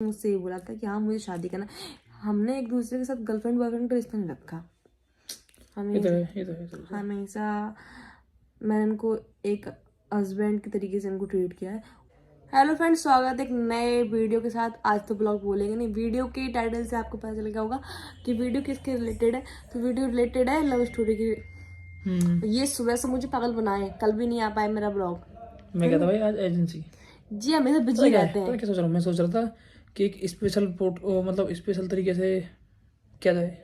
मुझसे ये बोला था कि हाँ मुझे शादी करना। हमने एक दूसरे के साथ गर्लफ्रेंड बॉयफ्रेंड का रिश्ता नहीं रखा। हमेशा मैंने इनको एक हस्बैंड के तरीके से इनको ट्रीट किया है। हेलो फ्रेंड्स, स्वागत है एक नए वीडियो के साथ। आज तो ब्लॉग बोलेंगे नहीं, वीडियो के टाइटल से आपको पता चल गया होगा कि वीडियो किसके रिलेटेड है। तो वीडियो रिलेटेड है लव स्टोरी की। ये सुबह से मुझे पागल बनाए, कल भी नहीं आ पाए मेरा ब्लॉग। मैं कहता भाई आज एजेंसी जी हमेशा बिजी रहते हैं। क्या सोच रहा हूँ, मैं सोच रहा था कि एक स्पेशल मतलब स्पेशल तरीके से क्या जाए।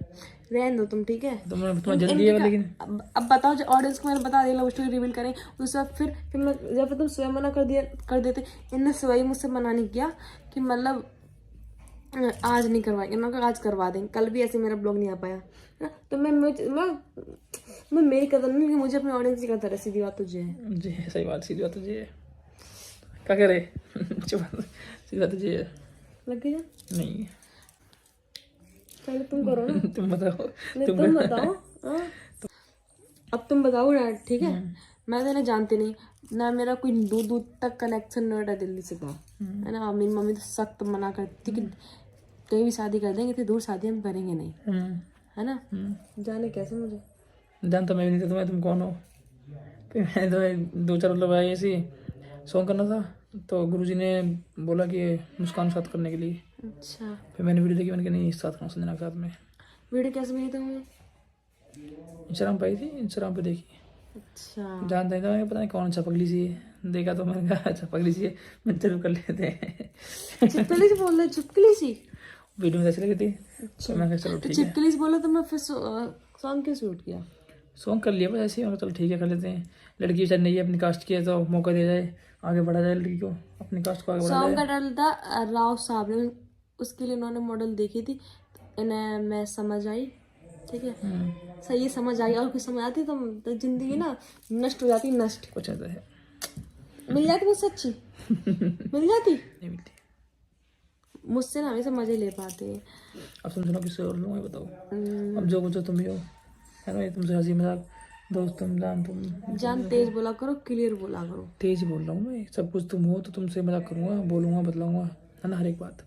रहने दो तुम, ठीक है। तुम्हें जल्दी है लेकिन अब बताओ, ऑडियंस को मैंने बता दिया लव स्टोरी रिवील करें उसके बाद फिर मैं जब तुम स्वयं मना कर देते। इनने स्वयं मुझसे मना नहीं किया कि मतलब आज नहीं करवाएंगे। मैं आज करवा देंगे। कल भी ऐसे मेरा ब्लॉग नहीं आ पाया ना, तो मैं मेरी कदर नहीं कि मुझे अपने ऑडियंस की कदर है। सीधी बात तुझे है जी, सही बात, सीधी बात तुझे है। क्या करे सीधी बात तुझे है। लग गया नहीं पहले तुम करो ना। तुम बताओ। तुम बताओ। अब तुम बताओ ना, ठीक है। मैं तो इन्हें जानती नहीं ना, मेरा कोई दूर दूर तक कनेक्शन नहीं है दिल्ली से। है ना, मेरी मम्मी तो सख्त मना करती कि कहीं भी शादी कर देंगे तो दूर शादी हम करेंगे नहीं, है ना। जाने कैसे, मुझे जानता मैं भी नहीं था तुम कौन हो। फिर मैंने तो 2-4 मतलब ऐसे सॉन्ग करना था तो गुरुजी ने बोला कि मुस्कान साथ करने के लिए। अच्छा, फिर मैंने वीडियो देखी, मैंने कहा नहीं इस साथ करना, संजना के साथ में। वीडियो कैसे मिली थी मुझे? इंस्टाग्राम पे आई थी, इंस्टाग्राम पे देखी। अच्छा, जानता ही था मैं, पता नहीं कौन अच्छा पगली सी है। देखा तो मैंने कहा अच्छा पगली सी है, मैं चलो कर लेते हैं। चिपकली से बोल रहे? चिपकली सी वीडियो में अच्छी लगी थी तो मैं कहा चलो तो ठीक है। चिपकली से बोला तो मैं फिर सॉन्ग क्यों शूट किया? सॉन्ग कर लिया बस ऐसे ही, मैंने कहा चलो ठीक है कर लेते हैं। लड़की बेचारी नहीं है अपनी कास्ट की है तो मौका दिया जाए, आगे बढ़ा जाए लड़की को, अपनी कास्ट को आगे बढ़ा सॉन्ग का जाए। डाल था राव साहब ने, उसके लिए उन्होंने मॉडल देखी थी। इन्हें मैं समझ आई, ठीक है। सही समझ आई, और कुछ समझ आती तो जिंदगी ना नष्ट हो जाती, नष्ट। कुछ ऐसा है, मिल जाती मुझसे अच्छी मिल जाती नहीं मिलती। मुझसे ना, हमेशा मजे ले पाते हैं। अब तुम सुनो किससे और लूँगा बताओ। अब जो कुछ हो तुम ही हो, है ना। ये तुमसे हंसी मजाक दोस्त, तुम जान तेज बोला करो, क्लियर बोला करो। तेज ही बोल रहा हूँ मैं, सब कुछ तुम हो तो तुमसे मजाक करूँगा, बोलूँगा, बतलाऊँगा, है ना, हर एक बात।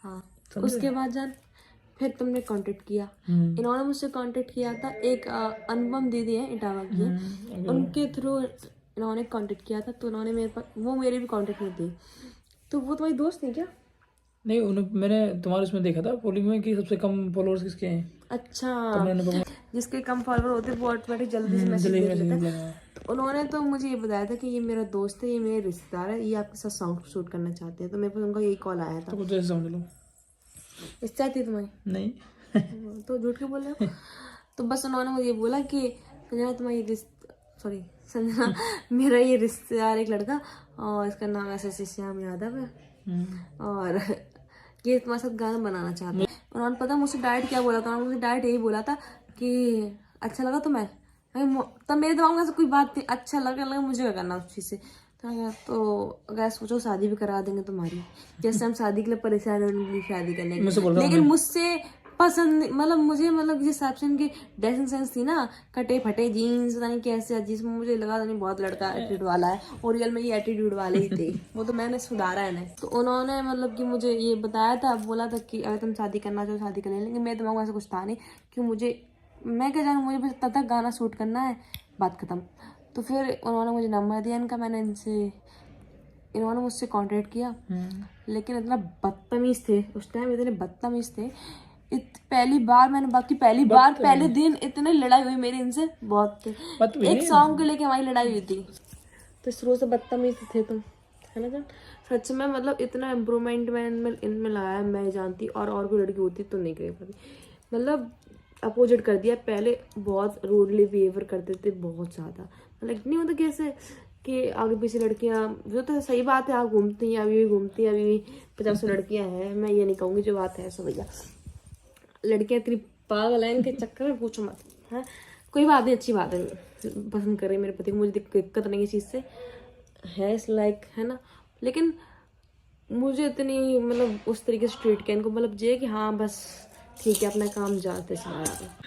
हाँ, समझे? उसके बाद जान फिर तुमने कांटेक्ट किया। इन्होंने मुझसे कांटेक्ट किया था, एक अनुपम दीदी है इटावा की, उनके थ्रू इन्होंने कांटेक्ट किया था। तो उन्होंने मेरे पास, वो मेरे भी कांटेक्ट में थी, तो वो तुम्हारी दोस्त नहीं क्या? नहीं मैंने तुम्हारे उसमें देखा था पोलिंग में कि सबसे कम फॉलोअर्स किसके हैं। अच्छा, जिसके कम फॉलोअर होते वो ऑटोमेटिक जल्दी से मैसेज देख लेते हैं। तो उन्होंने तो मुझे ये बताया था कि ये मेरा दोस्त है, ये मेरे रिश्तेदार है, ये आपके साथ सॉन्ग शूट करना चाहते हैं। तो मेरे पास उनका यही कॉल आया था। तो कुछ ऐसे समझ लो। इच्छा थी तुम्हारी? नहीं तो झूठ क्यों बोल रहे हो? तो बस उन्होंने मुझे ये बोला कि संजना तुम्हारी संजना मेरा ये रिश्तेदार एक लड़का, और इसका नाम ऐसे श्याम यादव है, और ये तुम्हारे साथ गाना बनाना चाहता है। उन्होंने पता मुझसे डायरेक्ट क्या बोला था? उन्होंने मुझे डायरेक्ट यही बोला था कि अच्छा लगा तुम्हें। तब मेरे दिमाग में से कोई बात थी, अच्छा लगा मुझे क्या करना उस चीज़ से। तो अगर सोचो शादी भी करा देंगे तुम्हारी, जैसे हम शादी के लिए परेशान हैं उनकी शादी करने के, लेकिन मुझसे पसंद मतलब मुझे मतलब जिस हिसाब से उनकी ड्रेसिंग सेंस थी ना, कटे फटे जीन्स, पता नहीं कैसे, जिसमें मुझे लगा था नहीं बहुत लड़का एटीट्यूड वाला है, और रियल में ये एटीट्यूड वाले ही थे। वो तो मैंने सुधारा है ना। तो उन्होंने मतलब कि मुझे ये बताया था, बोला था कि अगर तुम शादी करना चाहो शादी कर ले, लेकिन मेरे दिमाग में ऐसा कुछ था नहीं कि मैं क्या जानूँ, मुझे बस पता था गाना शूट करना है, बात खत्म। तो फिर उन्होंने मुझे नंबर दिया इनका, इन्होंने मुझसे कांटेक्ट किया, लेकिन इतना बदतमीज थे उस टाइम, इतने बदतमीज थे। पहली बार पहले दिन इतने लड़ाई हुई मेरी इनसे, बहुत एक सॉन्ग को लेके हमारी लड़ाई हुई थी। तो शुरू से बदतमीज थे तुम, है ना जान। सच में मतलब इतना इम्प्रूवमेंट मैं इनमें लाया, मैं जानती, और कोई लड़की होती तो नहीं कर पाती। मतलब अपोजिट कर दिया। पहले बहुत रूडली बिहेवियर करते थे, बहुत ज़्यादा, मतलब नहीं होता कैसे कि आगे पीछे लड़कियां, जो तो सही बात है, आप घूमती हैं, अभी भी घूमती हैं, अभी भी 50 लड़कियां हैं, मैं ये नहीं कहूँगी, जो बात है सो भैया, लड़कियां इतनी पागल है इनके चक्कर में, पूछो मत। है कोई बात नहीं, अच्छी बात है, पसंद करे मेरे पति को, मुझे दिक्कत नहीं इस चीज़ से, है इस लाइक, है ना। लेकिन मुझे इतनी मतलब उस तरीके से ट्रीट किया इनको, मतलब ये कि हाँ बस ठीक है अपना काम जाते चला।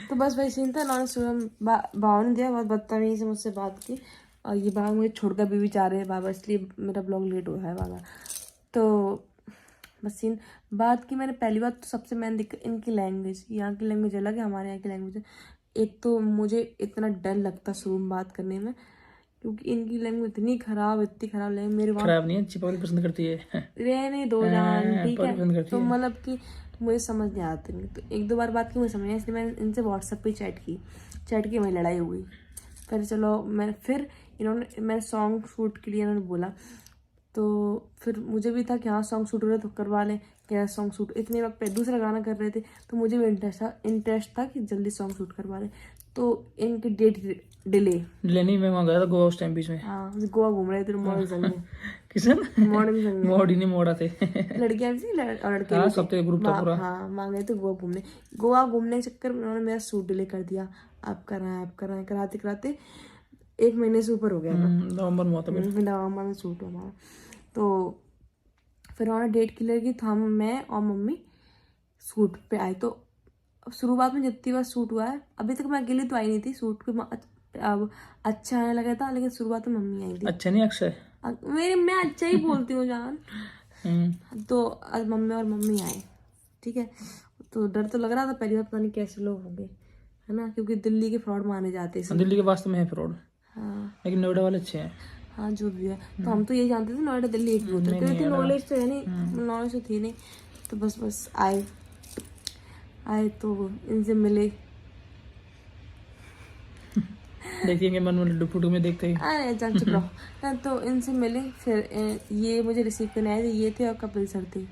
तो बस वही सीन था। उन्होंने सुबह भाव ने दिया, बहुत बदतमीजी से मुझसे बात की, और ये बाबा मुझे छोड़कर भी चाह रहे हैं बाबा, इसलिए मेरा ब्लॉग लेट हुआ है बाबा। तो बस सीन। बात की मैंने पहली बात तो सबसे मैंने दिक्कत इनकी लैंग्वेज, यहाँ की लैंग्वेज अलग है, हमारे यहाँ की लैंग्वेज। एक तो मुझे इतना डर लगता शुरू में बात करने में, क्योंकि इनकी लैंग्वेज इतनी खराब लैंग्वेज। मेरे वहाँ खराब नहीं है, अच्छी पब्लिक पसंद करती है। रहने दो जान, ठीक पब्लिक पसंद है। करती तो है। मतलब कि मुझे समझ नहीं आती नहीं, तो एक दो बार बात की मुझे समझ नहीं, इसलिए मैंने इनसे व्हाट्सएप पे चैट की मेरी लड़ाई हो गई। फिर चलो मैंने सॉन्ग शूट के लिए इन्होंने बोला, तो फिर मुझे भी था कि हाँ सॉन्ग शूट हो रहा है तो करवा लें। क्या सॉन्ग शूट इतने वक्त पे दूसरा गाना कर रहे थे, तो मुझे भी इंटरेस्ट था कि जल्दी सॉन्ग शूट करवा लें। तो इनकी डेट डिले। नहीं, मैं वहाँ गया था गोवा उस टाइम बीच में। हाँ गोवा घूम रहे थे मॉडर्न संग में। किशन मॉडर्न संग में मोड़ ही नहीं मोड़ा थे। लड़कियां भी थी और लड़के हाँ, भी थे। सब तो ग्रुप था पूरा। हाँ वहाँ गए थे गोवा घूमने के चक्कर में उन्होंने मेरा सूट डिले कर दिया। आप कराएं कराते कराते 1 महीने से ऊपर हो गया था। नवंबर में हुआ था मेरा। नवंबर में शूट हुआ हमारा। तो फिर उन्होंने डेट क्लियर की, था मैं और मम्मी शूट पे आए। तो शुरुआत में जितनी बार शूट हुआ है, अभी तक मैं अकेली तो आई नहीं थी शूट पे, अब अच्छा आने लगा था, लेकिन शुरुआत में मम्मी आई थी। अच्छा नहीं अक्षय? मैं अच्छा ही बोलती हूँ जान। तो आज मम्मी आए, ठीक है। तो डर तो लग रहा था पहली बार, पता नहीं कैसे लोग होंगे, है ना, क्योंकि दिल्ली के फ्रॉड माने जाते हैं। दिल्ली के वास्तव में है फ्रॉड, हाँ लेकिन नोएडा वाले अच्छे हैं। हाँ जो भी है, तो हम तो यही जानते थे नोएडा दिल्ली एक ही होता है, क्योंकि नॉलेज तो है नहीं, नॉलेज तो थी नहीं। तो बस आए तो इनसे मिले। देखेंगे मन में लड्डू फुटू में देखते ही। अरे जान चुप रहो। तो इनसे मिले, फिर ये मुझे रिसीव करने आए थे, ये थे और कपिल सर थे,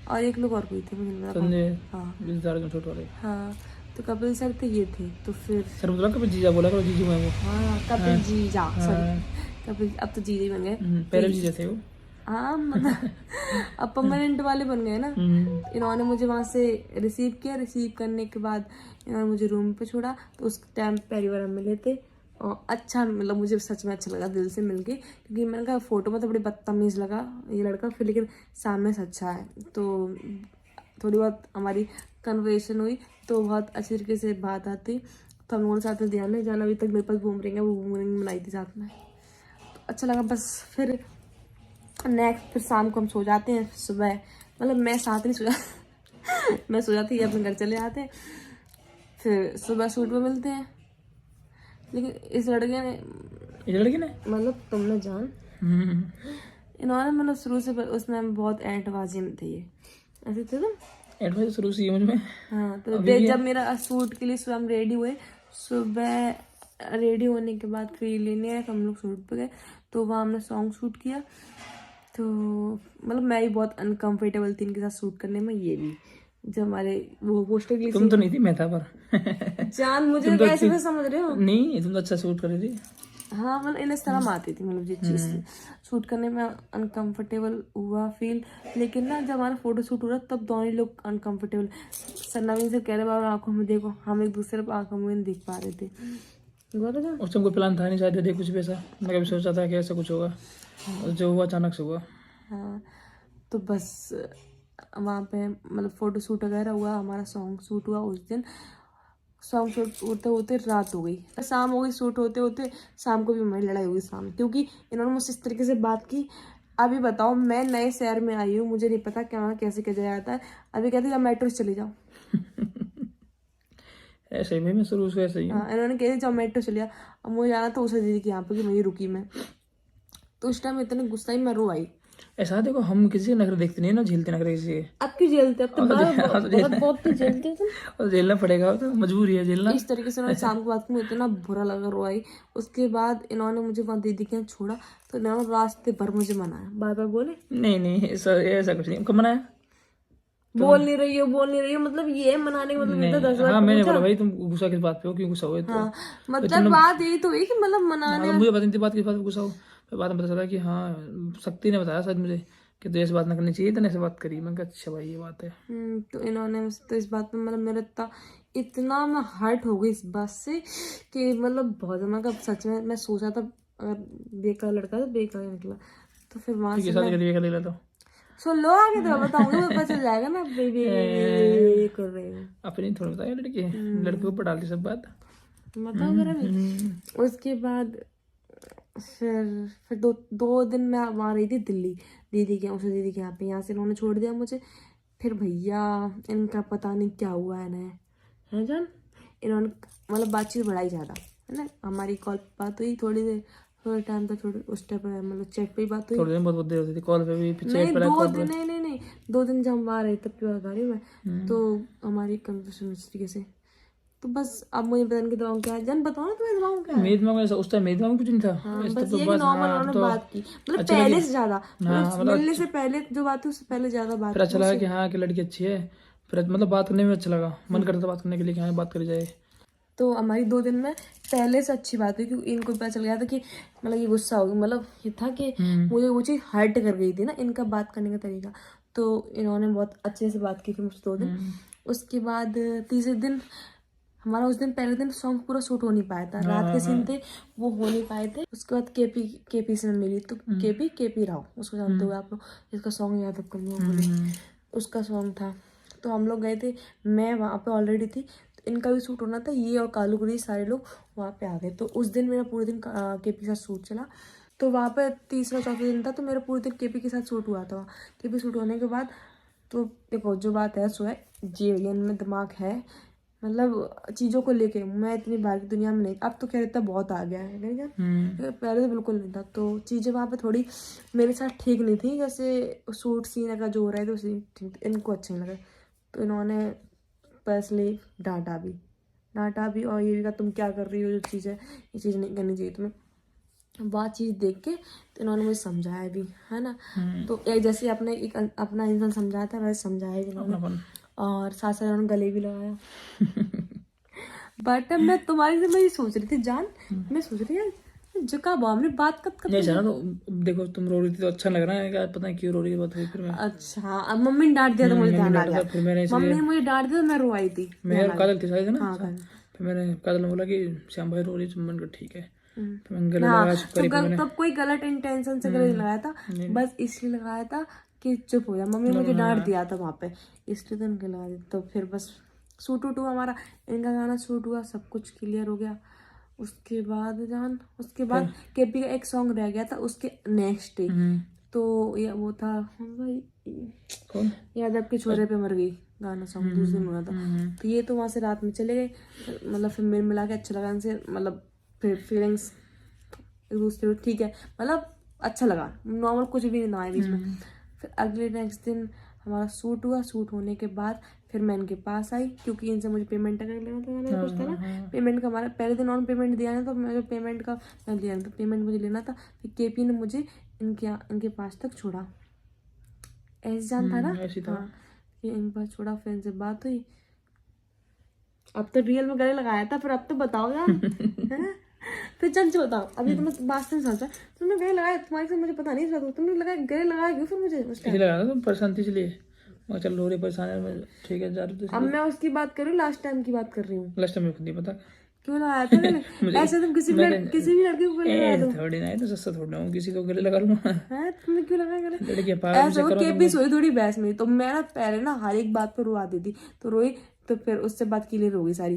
और एक लोग और कोई थे मुझे नहीं पता। संजय हाँ छोटे वाले। हाँ, तो कपिल सर थे, ये थे। तो फिर सर बोला कभी जीजा बोला करो, जीजू मैं वो। हाँ कपिल जीजा, सॉरी कपिल, अब तो जीजा ही बन गए। पहले भी जीजा थे वो। हाँ मतलब अब परमानेंट वाले बन गए ना। इन्होंने मुझे वहाँ से रिसीव किया, रिसीव करने के बाद इन्होंने मुझे रूम पे छोड़ा। तो उस टाइम पहली बार हम मिले थे, और अच्छा मतलब मुझे सच में अच्छा लगा दिल से मिलके, क्योंकि मैंने कहा फोटो में तो बड़ी बदतमीज़ लगा ये लड़का, फिर लेकिन सामने से अच्छा है। तो थोड़ी बहुत हमारी कन्वर्सेशन हुई, तो बहुत अच्छी तरीके से बात आती। तो हम लोगों ने साथ में ध्यान नहीं जाना, अभी तक मेरे पास घूम रही है, वो घूम बनाई थी साथ में, तो अच्छा लगा। बस फिर शाम को हम सो जाते हैं, सुबह मतलब मैं साथ नहीं सोया मैं सो जाती, अपने घर चले जाते हैं, फिर सुबह शूट पे मिलते हैं। लेकिन इस लड़के ने मतलब तुमने जान, इन्होंने मतलब शुरू से उसमें बहुत एंटबाजी में थे, ये ऐसे थे तुम एडवाइस शुरू से मुझ में। हाँ तो जब मेरा शूट के लिए सुबह हम रेडी हुए, सुबह रेडी होने के बाद फिर लेने आए, हम लोग शूट पे गए। तो वहाँ हमने सॉन्ग शूट किया। तो मतलब मैं भी बहुत अनकंफर्टेबल थी इनके साथ शूट करने में। ये भी जब हमारे वो पोस्टर के लिए तुम तो नहीं थी, मैं था पर जान मुझे कैसे भी समझ रहे हो? नहीं, तुम तो अच्छा शूट कर रही थी। हाँ मतलब इन शर्म आती थी, मतलब ये चीज़ शूट करने में अनकंफर्टेबल हुआ फील। लेकिन ना जब हमारा फोटो शूट हो रहा तब दोनों लोग अनकंफर्टेबल, नवीन से कह रहे बाबा आंखों में देखो, हम एक दूसरे को आंखों में नहीं देख पा रहे थे। उस टाइम कोई प्लान था नहीं शायद, देख कुछ भी ऐसा, मैं कभी सोचा था कि ऐसा कुछ होगा, जो हुआ अचानक से हुआ। हाँ तो बस वहाँ पे मतलब फोटो शूट वगैरह हुआ, हमारा सॉन्ग शूट हुआ उस दिन। सॉन्ग शूट होते होते रात हो गई, शाम हो गई, शूट होते होते शाम को भी हमारी लड़ाई हुई शाम, क्योंकि इन्होंने मुझसे इस तरीके से बात की। अभी बताओ मैं नए शहर में आई हूँ, मुझे नहीं पता क्या कैसे किया जाता है। अभी कहते जब मेट्रो से चले जाओ ऐसे ही भाई, मैं शुरू से ऐसे ही हूँ। हाँ इन्होंने कह दिया मेट्रो चले जाओ। अब मुझे जाना तो उसे दीदी की यहाँ पे कि वहीं रुकी मैं, तो उस टाइम इतने गुस्सा ही मैं रो आई। ऐसा देखो, हम किसी के नखरे देखते नहीं है ना, झेलते नखरे किसी के। अब क्यों झेलते, अब तो बहुत झेलते थे। और झेलना पड़ेगा, तो मजबूरी है झेलना। इस तरीके से उन्होंने शाम को बात में इतना बुरा लगा, रो आई। उसके बाद इन्होंने मुझे वहाँ दीदी के यहाँ छोड़ा, तो इन्होंने रास्ते भर मुझे मनाया, बार बार बोले नहीं ऐसा कुछ नहीं। कब मनाया? बोल नहीं रही हो मतलब ये मनाने का मतलब तो 10 बार। हाँ मैंने बोला भाई तुम गुस्सा किस बात पे हो, क्यों गुस्सा हुए? तो हाँ मतलब बात यही तो हुई कि मतलब मनाने। मुझे पता नहीं थी बात किस बात पे गुस्सा हो, फिर बाद में पता चला कि हाँ शक्ति ने बताया शायद मुझे कि तो ऐसे बात ना करनी चाहिए, तो ऐसे बात करी। मैंने कहा अच्छा भाई ये बात है। तो इन्होंने तो इस बात पे मतलब मेरा इतना मैं हर्ट हो गई इस बात से कि मतलब बहुत ज़्यादा का सच में मैं सोचा था अगर बेकार लड़का तो बेकार निकला। तो फिर वहाँ से तो सुन लो आगे तो बताऊंगी, पता चल जाएगा ना बेबी कर रही हूँ अपनी थोड़ा बताया लड़की, लड़के को ऊपर डालती सब बात बताओ मेरा। उसके बाद फिर दो दिन मैं वहाँ रही थी दिल्ली। दीदी के यहाँ पे, यहाँ से इन्होंने छोड़ दिया मुझे। फिर भैया इनका पता नहीं क्या हुआ है जान, इन्होंने मतलब बातचीत बढ़ाई ज़्यादा, है ना। हमारी कॉल पे बात हुई थोड़ी देर, थोड़े टाइम तक, थोड़ी उस टाइम पे मतलब चैट पे ही बात हुई। थोड़ी देर बहुत देर होती थी कॉल पे भी, फिर नहीं चैट पे 2 दिन, नहीं 2 दिन जब हम बाहर रहे तब की बात आ रही मैं। तो हमारी कन्वर्सेशन इस तरीके से, तो बस अब मुझे पता नहीं कि दवाओं क्या है। जन बताओ ना तुम्हें दवाओं क्या है। मेरे दिमाग में उस टाइम मेरे दिमाग में कुछ नहीं था। हाँ, इस बस तो ये कि बस नॉर्मल हाँ उन्होंने तो बात की, मतलब अच्छा पहले लगी। से ज्यादा, हाँ, मतलब मतलब मिलने से पहले जो बात हुई उससे पहले ज्यादा बात फिर अच्छा हुई लगा उससे। कि हाँ कि लड़की अच्छी है, फिर मतलब बात करने में अच्छा लगा, मन करता था बात करने के लिए कि हाँ बात करी जाए। तो हमारी 2 दिन में पहले से अच्छी बात हुई, क्योंकि इनको पता चल गया था कि मतलब ये गुस्सा हो गया, मतलब ये था कि मुझे वो चीज़ हर्ट कर गई थी ना इनका बात करने का तरीका। तो इन्होंने बहुत अच्छे से बात की फिर मुझसे 2 दिन। उसके बाद तीसरे दिन हमारा, उस दिन पहले दिन सॉन्ग पूरा शूट हो नहीं पाया था, रात के सीन थे वो हो नहीं पाए थे। उसके बाद केपी से मैं मिली, तो केपी राव, उसको जानते हो आप लोग, जिसका सॉन्ग याद अब कन्या बोले, उसका सॉन्ग था। तो हम लोग गए थे, मैं वहाँ पे ऑलरेडी थी, तो इनका भी शूट होना था, ये और कालू गुरी सारे लोग वहाँ पे आ गए। तो उस दिन मेरा पूरे दिन केपी के साथ शूट चला। तो वहाँ पे तीसरा चौथा दिन था, तो मेरा पूरे दिन केपी के साथ शूट हुआ था। केपी शूट होने के बाद तो देखो जो बात है सो है, जी इनमें दिमाग है, मतलब चीज़ों को लेके। मैं इतनी बाहर की दुनिया में नहीं, अब तो खैर इतना बहुत आ गया है नहीं क्या, पहले तो बिल्कुल नहीं था। तो चीज़ें वहाँ पे थोड़ी मेरे साथ ठीक नहीं थी, जैसे सूट सीने का जो हो रहा है तो ठीक, इनको अच्छे नहीं लगे। तो इन्होंने पर्सनली डांटा भी और ये भी कहा तुम क्या कर रही हो, जो चीज़ है ये चीज़ नहीं करनी चाहिए तुम्हें। बात चीज़ देख के तो इन्होंने मुझे समझाया भी, है ना। तो एक जैसे अपने एक अपना इंसान समझाया था वैसे समझाया भी इन्होंने, और साथ साथ उन्होंने गले भी लगाया। बट मैं तुम्हारी से मैं ये सोच रही थी जान, मैं सोच रही यार जो कहा हमने बात कब नहीं जाना, तो देखो तुम रो रही थी तो अच्छा लग रहा है, क्या पता नहीं क्यों रो रही थी बात हुई फिर मैं। अच्छा, अब मम्मी ने डांट दिया तो मुझे ध्यान आ गया, फिर मैंने मम्मी ने मुझे डांट दिया तो मैं रो आई थी। मैं काजल थी शायद, है ना। हाँ, फिर मैंने काजल ने बोला कि श्याम भाई रो रही, तो मैंने कहा ठीक है, फिर मैंने गले लगाया चुप तो करी। तब कोई गलत इंटेंशन से गले नहीं लगाया था, बस इसलिए लगाया था कि चुप हो जा। मम्मी ने मुझे डांट दिया था वहाँ पे, इसलिए तो इनके लगा दिया। तो फिर बस शूट वूट हुआ हमारा, इनका गाना शूट हुआ, सब कुछ क्लियर हो गया। उसके बाद केपी का एक सॉन्ग रह गया था उसके नेक्स्ट डे, तो ये वो था भाई कौन यादव के छोरे पे मर गई, गाना सॉन्ग दूसरे दिन हुआ था। तो ये तो वहाँ से रात में चले गए, मतलब फिर मेरे मिला के अच्छा लगा इनसे, मतलब फिर फीलिंग्स एक दूसरे को ठीक है, मतलब अच्छा लगा, नॉर्मल कुछ भी नहीं आया बीच में। फिर अगले नेक्स्ट दिन हमारा शूट हुआ, शूट होने के बाद फिर मैं इनके पास आई, क्योंकि इनसे मुझे पेमेंट अगर लेना था, मैंने कुछ था ना पेमेंट का, हमारा पहले दिन ऑन पेमेंट दिया है, तो मैं पेमेंट का मैं दिया, तो पेमेंट मुझे लेना था। फिर केपी ने मुझे इनके पास तक छोड़ा, ऐसे जान था ना। हाँ, कि इनके पास छोड़ा, फिर इनसे बात हुई। अब तो रियल में गले लगाया था, फिर अब तो बताओ यार है ना। फिर चल बताओ, अभी तो मैं बात से सोचा तुमने गले लगाया, तुम्हारे से मुझे पता नहीं चला, तुमने लगाया गले लगाया क्यों फिर मुझे उस टाइम? इसलिए लगा था तुम परेशान थी इसलिए, मैं चल रो रही परेशान है, मैं ठीक है जा रही अब मैं उसकी बात कर रही हूँ, लास्ट टाइम की बात कर रही हूँ। लास्ट टाइम मुझे नहीं पता क्यों लगाया था गले? ऐसे तुम किसी भी लड़के को गले लगा दो? थोड़ी ना है, तो सस्ता थोड़ा हूँ किसी को गले लगा लूंगा। है तुमने क्यों लगाया गले? लड़की पागल ऐसा वो केपी सोई थोड़ी बहस में, तो मैं ना पहले ना हर एक बात पर रोआ देती, तो रोई, तो फिर उससे बात क्लियर हो गई सारी।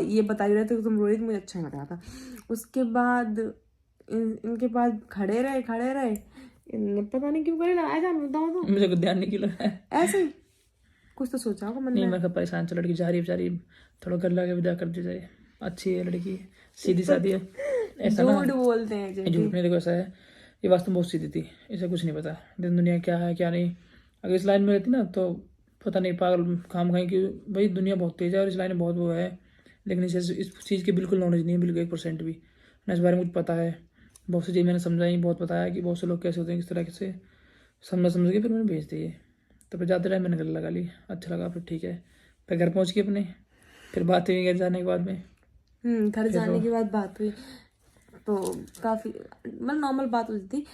ये बता ही रहे थे तुम रोई, तो मुझे अच्छा लग रहा था। उसके बाद इनके पास खड़े रहे पता नहीं क्यों गले लगाया, जान बताओ तो। मुझे कुछ ध्यान नहीं क्यों लगा है, ऐसे ही कुछ तो सोचा होगा मन नहीं में। मैं परेशान, चल लड़की जा रही बेचारी, थोड़ा गले लगा के विदा कर दी जाए, अच्छी है लड़की, सीधी सादी है। ऐसा ना झूठ बोलते हैं जी। झूठ नहीं, देखो ऐसा है, ये वास्तव में बहुत सीधी थी, इसे कुछ नहीं पता दिन दुनिया क्या है क्या नहीं। अगर इस लाइन में रहती ना तो पता नहीं पागल काम खाई कि भाई दुनिया बहुत तेज है और इस लाइन में बहुत वो है, लेकिन इसे इस चीज़ की बिल्कुल नॉलेज नहीं है, बिल्कुल 1% भी ना। इस बारे में मुझे पता है, बहुत सी चीज़ मैंने समझाई, बहुत बताया कि बहुत से लोग कैसे होते हैं, किस तरह से समझ के फिर मैंने भेज दिए। तो फिर जाते रहे, मैंने गले लगा ली, अच्छा लगा, फिर ठीक है। फिर घर पहुँच के अपने, फिर बात हुई घर जाने के बाद में। घर जाने के बाद बात हुई, तो काफ़ी मतलब नॉर्मल बात होती थी,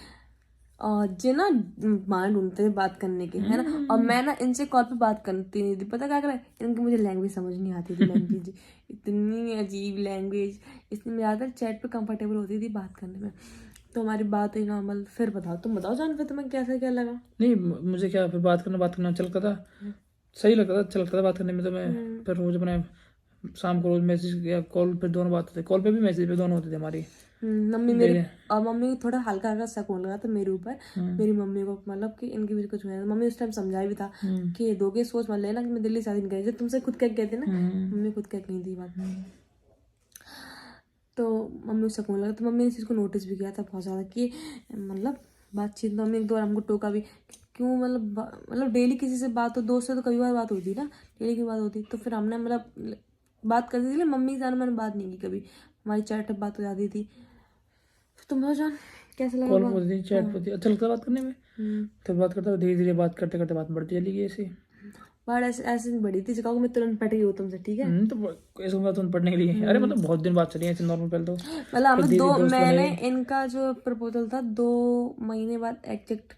और जे ना मान ढूंढते थे बात करने के, है ना। और मैं ना इनसे कॉल पे बात करती नहीं थी, पता क्या करें, इनकी मुझे लैंग्वेज समझ नहीं आती थी, लैंग्वेज इतनी अजीब लैंग्वेज, इसलिए मैं ज़्यादातर चैट पे कंफर्टेबल होती थी बात करने में। तो हमारी बात हुई नॉर्मल। फिर बताओ, तुम बताओ जान, फिर तुम्हें कैसा क्या लगा? नहीं मुझे क्या, फिर बात करना अच्छा लगता था, सही लगता था, अच्छा लगता था बात करने में। तो मैं फिर रोज अपने शाम को रोज मैसेज या कॉल पे दोनों बात होते, कॉल पे भी मैसेज पे दोनों होते थे हमारी। मम्मी मेरी और मम्मी को थोड़ा हल्का हल्का शक होने लगा था मेरे ऊपर, मेरी मम्मी को, मतलब कि इनके बीच कुछ हुआ है। मम्मी उस टाइम समझाया भी था कि दोगे सोच मत लेना कि मैं दिल्ली शादी नहीं करी, जब तुमसे खुद कह कहते ना, मम्मी खुद कह कही थी बात। तो मम्मी को शक होने लगा, तो मम्मी ने इस चीज़ को नोटिस भी किया था बहुत ज़्यादा कि मतलब बातचीत। मम्मी एक दो बार हमको टोका भी, क्यों मतलब डेली किसी से बात हो, दोस्त से तो कई बार बात होती ना, डेली की बात होती। तो फिर हमने मतलब बात करती थी, मम्मी के साथ मैंने बात नहीं की कभी, हमारी चैट बात हो जाती थी। तुम बताओ जान, कैसे लगा कॉल बात? होती थी, चैट होती, अच्छा लगता बात करने में। तो बात करता धीरे धीरे बात करते करते बात बढ़ती चली गई ऐसे। बात ऐसे ऐसे नहीं बढ़ी थी कहोगे मैं तुरंत पट गई हूँ तुमसे, ठीक है। तो ऐसा बात पढ़ने के लिए, अरे मतलब बहुत दिन बात चली ऐसे नॉर्मल, पहले तो मतलब हमें दीदी दो, दोस्त मैंने बने। इनका जो प्रपोजल था 2 महीने बाद एग्जैक्ट।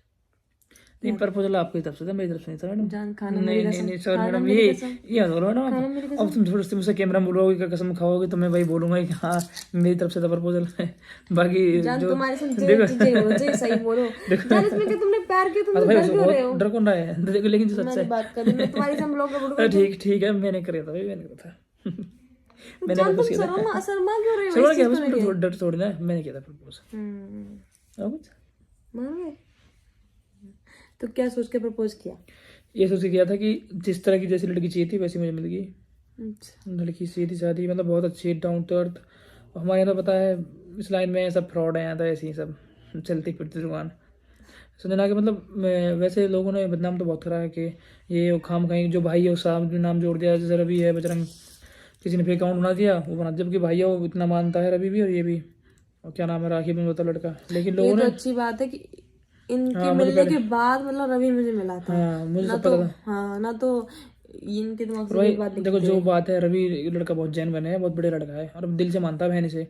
नहीं, प्रपोजल आपकी तरफ से था, मेरी तरफ से नहीं था मैडम। जान खाना नहीं मेरी नहीं कसम, नहीं सर खाना मैडम, मेरी ये कसम, याद हो रहा है खाना ना मेरी अब कसम। तुम थोड़ी सी मुझसे कैमरा में बोलोगे क्या कसम खाओगे, तो मैं वही बोलूंगा कि हाँ मेरी तरफ से था प्रपोजल। बाकी जान जो तुम्हारे साथ जो देखो चीजें बोलो चाहिए सही बोलो। जान इसमें क्या तुमने प्यार किया, तुम अरे भाई डर उसको क्यों रहे हो? बहुत डर कौन रहा है, देखो लेकिन जो सच्चा मैंने है। बात करी, मैं तुम्हारी साथ ब्लॉग अपलोड अरे कर दूं? ठीक ठीक है, मैंने करा था भाई, मैंने करा था। मैंने जान प्रपोज तुम किया था। शर्मा क्यों रहे हो चलो इस क्या चीज को उसमें लेके? थोड़ा डर थोड़ी ना, मैंने किया था प्रपोज। और कुछ मान गए? तो क्या सोच के प्रपोज किया? ये सोच के किया था कि जिस तरह की जैसी लड़की चाहिए थी वैसी मुझे मिल गई। अच्छा। लड़की सीधी सादी, मतलब बहुत अच्छी, डाउन टू अर्थ। हमारे यहाँ तो पता है इस लाइन में सब फ्रॉड है, यहाँ तो ऐसे ही सब चलती फिरती दुकान। सुनना कि मतलब वैसे लोगों ने बदनाम तो बहुत करा है कि ये वो खाम खाई जो भाई है उस नाम जोड़ दिया, जैसे रवि है बजरंग, किसी ने फेक अकाउंट बना दिया वो बना, जबकि भाई है वो इतना मानता है रवि भी और ये भी, और क्या नाम है राखी में होता लड़का, लेकिन ये लोगों तो ने। अच्छी बात है कि इनके हाँ मुझे मिलने पहले, के बाद मतलब रवि मुझे मिला था। हाँ मुझे ना सब तो पता था। हाँ, ना तो इनके दिमाग और से ये भाई बात देखो निकलती जो है। बात है, रवि लड़का बहुत जेन्युइन है, बहुत बढ़िया लड़का है और दिल से मानता है बहन से।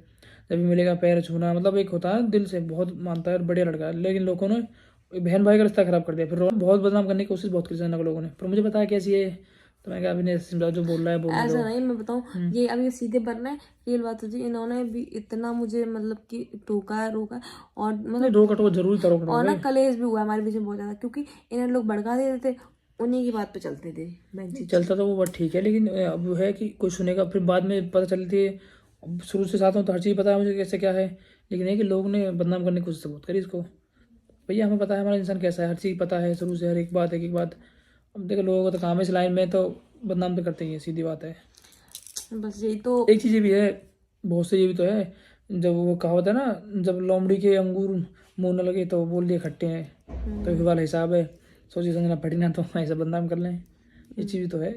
जब भी मिलेगा पैर छूना, मतलब एक होता है दिल से बहुत मानता है और बढ़िया लड़का है, लेकिन लोगों ने बहन भाई का रिश्ता खराब कर दिया, फिर बहुत बदनाम करने की कोशिश बहुत की जनक लोगों ने, पर मुझे पता है कैसी है। तो मैं कहा अभी नहीं समझाओ, जो बोल रहा है बोलने ऐसा दो। नहीं, मैं बताऊं, ये अभी सीधे बनना है, रियल बात है जी। इन्होंने भी इतना मुझे मतलब कि टोका है, रोका है, और नहीं मतलब रोक कटो जरूरी था, रोक कटो और ना भाई। कलेश भी हुआ हमारे बीच में बहुत ज्यादा, क्योंकि इन्हें लोग भड़का देते थे, उन्हीं की बात पे चलते थे बेंची। चलता तो वो बात ठीक है, लेकिन अब है कि कोई सुनेगा फिर बाद में पता चलती है। अब शुरू से साथ हूँ तो हर चीज़ पता है मुझे कैसे क्या है, लेकिन है कि लोग ने बदनाम करने की कोशिश बहुत करी इसको। भैया हमें पता है हमारा इंसान कैसा है, हर चीज़ पता है शुरू से, हर एक बात एक एक बात। अब देखो लोगों का तो काम है इस लाइन में, तो बदनाम तो करते ही है, सीधी बात है। बस यही तो। एक चीज़ ये भी है, बहुत से ये भी तो है, जब वो कहावत है ना, जब लोमड़ी के अंगूर मुंह न लगे तो बोल दिए खट्टे हैं, तो ये वाला हिसाब है। सोची समझना पड़ी ना तो ऐसा बदनाम कर लें, ये चीज़ भी तो है।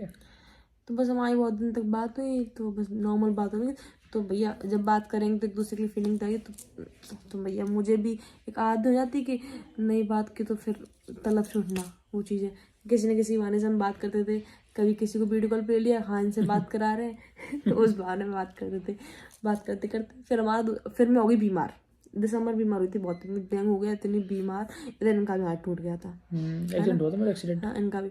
तो बस हमारी बहुत दिन तक बात हुई, तो बस नॉर्मल बात होगी। तो भैया जब बात करेंगे तो एक दूसरे की फीलिंग आएगी, तो भैया मुझे भी एक आदत हो जाती कि नई बात की तो फिर तलब छूटना वो चीज़ें। किसी न किसी बहाने से हम बात करते थे, कभी किसी को वीडियो कॉल पे ले लिया, हाँ इनसे बात करा रहे हैं तो उस बहाने में बात करते थे। बात करते करते फिर मैं हो गई बीमार। दिसंबर बीमार हुई थी बहुत, डेंगू हो गया, इतनी बीमार, इधर इनका भी हाथ टूट गया था। एक्सीडेंट हुआ था मेरा, एक्सीडेंट। हाँ इनका भी,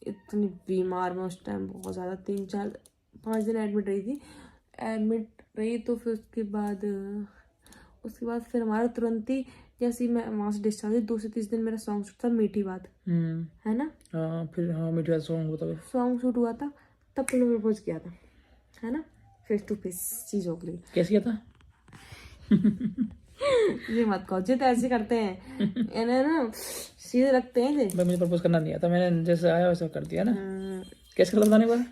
इतनी बीमार मैं उस टाइम बहुत ज़्यादा, 3 4 5 दिन एडमिट रही थी। एडमिट रही तो फिर उसके बाद फिर हमारा तुरंत ही जैसे ही मैं वहाँ से डिस्चार्ज हुई, 2 से 3 दिन मेरा सॉन्ग शूट था मीठी बात, है ना। हाँ फिर हाँ मीठा सॉन्ग होता है। सॉन्ग शूट हुआ था, तब तुमने प्रपोज किया था, है ना, फेस टू फेस चीज़ हो गई। कैसे किया था? ये मत कहो, जिद ऐसे करते हैं इन्हें ना, सीधे रखते हैं भाई मुझे प्रपोज करना नहीं आता, मैंने जैसे आया वैसा कर दिया ना। कैसे कर बताने वाला।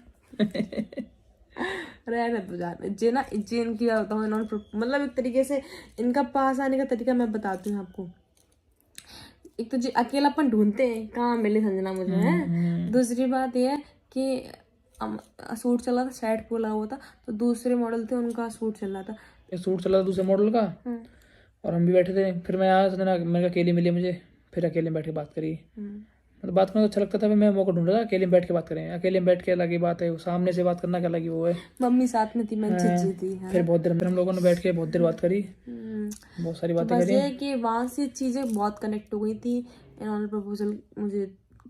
रहने तो जाने जे ना, जे इनकी बात बताऊँ, इन्होंने मतलब एक तरीके से इनका पास आने का तरीका मैं बताती हूँ आपको। एक तो जी अकेलापन ढूंढते हैं, कहाँ मिले संजना मुझे, है। दूसरी बात यह है कि सूट चला था, सेट को लगा हुआ था, तो दूसरे मॉडल थे उनका सूट चल रहा था। एक सूट चला था दूसरे मॉडल का, और हम भी बैठे थे, फिर मैं आया संजना, मैंने कहा अकेले मिली मुझे, फिर अकेले में बैठ के बात करी। मतलब बात करना तो अच्छा लगता था, मैं मौका ढूंढ रहा था अकेले में बैठ के बात करें, अकेले में बैठ के अलग ही बात है, सामने से बात करना क्या अलग ही वो है। मम्मी साथ में थी, मैं झिझी थी, है। फिर बहुत देर फिर हम लोगों ने बैठ के बहुत देर बात करी, बहुत सारी तो बातें बस करी। ये है कि वहाँ से चीज़ें बहुत कनेक्ट हो गई थी। इन्होंने मुझे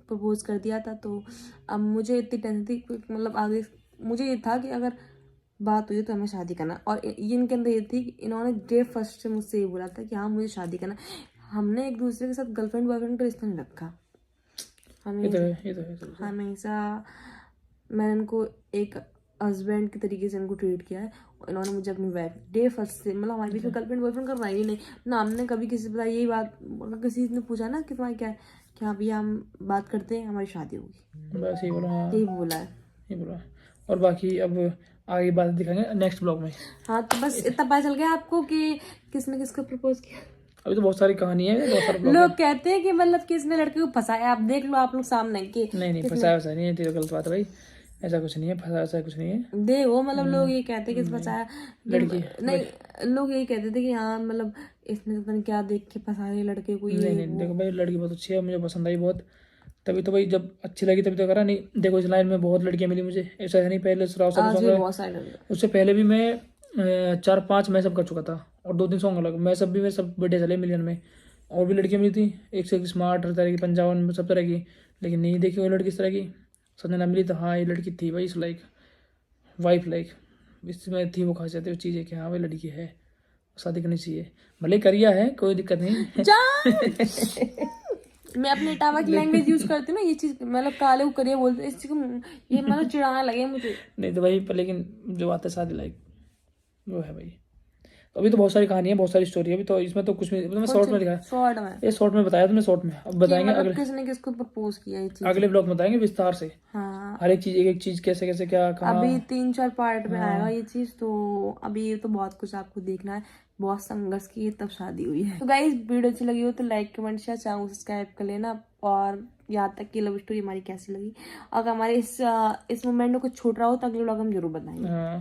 प्रपोज कर दिया था, तो अब मुझे इतनी टेंशन थी, मतलब आगे मुझे ये था कि अगर बात हुई तो हमें शादी करना, और ये इनके अंदर ये थी कि इन्होंने डे फर्स्ट से मुझसे ये बोला था कि हाँ मुझे शादी करना। हमने एक दूसरे के साथ गर्लफ्रेंड बॉयफ्रेंड का रिश्ता नहीं रखा, ये तो है, ये तो है। हमेशा मैंने इनको एक हस्बैंड के तरीके से इनको ट्रीट किया है। इन्होंने मुझे अपनी वाइफ डे फर्स्ट से, मतलब हमारे बीच में गर्लफ्रेंड बॉयफ्रेंड करवाई ही नहीं ना, हमने कभी किसी से बताया। यही बात अगर किसी ने पूछा ना कि तुम्हारी क्या है, क्या भैया हम बात करते हैं, हमारी शादी होगी, बस यही बोला। हाँ यही बोला है। यही बोला। और बाकी अब आगे बात दिखाएंगे नेक्स्ट ब्लॉग में। हाँ तो बस इतना पता चल गया आपको कि किसने किसको प्रपोज किया। अभी तो बहुत सारी कहानी है, बहुत सारे ब्लॉग। लोग कहते हैं कि मतलब किसने लड़के को फंसाया, आप देख लो आप लोग सामने कि नहीं फंसाया वैसा नहीं है, तेरी गलत बात है भाई, ऐसा कुछ नहीं है, फंसा ऐसा कुछ नहीं है। देखो मतलब लोग ये कहते हैं कि फंसाया, लड़की नहीं लोग यही कहते थे कि हाँ मतलब इसने पता नहीं क्या देख के फंसा रही लड़के को, ये नहीं देखो भाई, लड़की बहुत अच्छी है, मुझे पसंद आई बहुत, तभी तो भाई जब अच्छी लगी तभी तो करा। नहीं देखो इस लाइन में बहुत लड़कियां मिली मुझे, ऐसा है नहीं। पहले आज भी बहुत सारे लोग। उससे पहले भी मैं 4-5 मैसअप कर चुका था, और 2-3 सॉन्ग अलग मैसअप भी, मैं सब बढ़िया चले मिलियन में। और भी लड़कियां मिली थी, एक से एक स्मार्ट, हर तरह की, 55 सब तरह की, लेकिन नहीं देखी वो लड़की इस तरह की। संजना मिली तो हाँ ये लड़की थी भाई, इस लाइक वाइफ लाइक, इसमें थी वो खासियत, वो चीज़ है कि हाँ भाई लड़की है, शादी करनी चाहिए, भले करिया है कोई दिक्कत नहीं। मैं अपने इटावा की लैंग्वेज यूज करती हूँ ना, ये चीज मतलब काले को करिए बोलते हैं, इस चीज को ये मतलब चिढ़ाना लगे मुझे। नहीं तो भाई, पर लेकिन जो बात है शादी लाइक वो है भाई। तो अभी तो बहुत सारी कहानी है, बहुत सारी स्टोरी है अभी तो, इसमें तो कुछ भी मतलब मैं शॉर्ट में दिखाया, शॉर्ट में ये शॉर्ट में बताया तुमने, शॉर्ट में अब बताएंगे मतलब अगले किसने किसको प्रपोज किया ये चीज। अगले ब्लॉग में बताएंगे विस्तार से, हाँ हर एक चीज, एक एक चीज कैसे कैसे क्या कहाँ। अभी 3-4 पार्ट में आएगा ये चीज, तो अभी ये तो बहुत कुछ आपको देखना है, बहुत संघर्ष की तब शादी हुई है। तो गाइस वीडियो अच्छी लगी हो तो like comment share channel subscribe कर लेना, और यहाँ तक की लव स्टोरी हमारी कैसी लगी, अगर हमारे इस मोमेंट में कुछ छूट रहा हो तो अगले ब्लॉग हम जरूर बताएंगे। हाँ।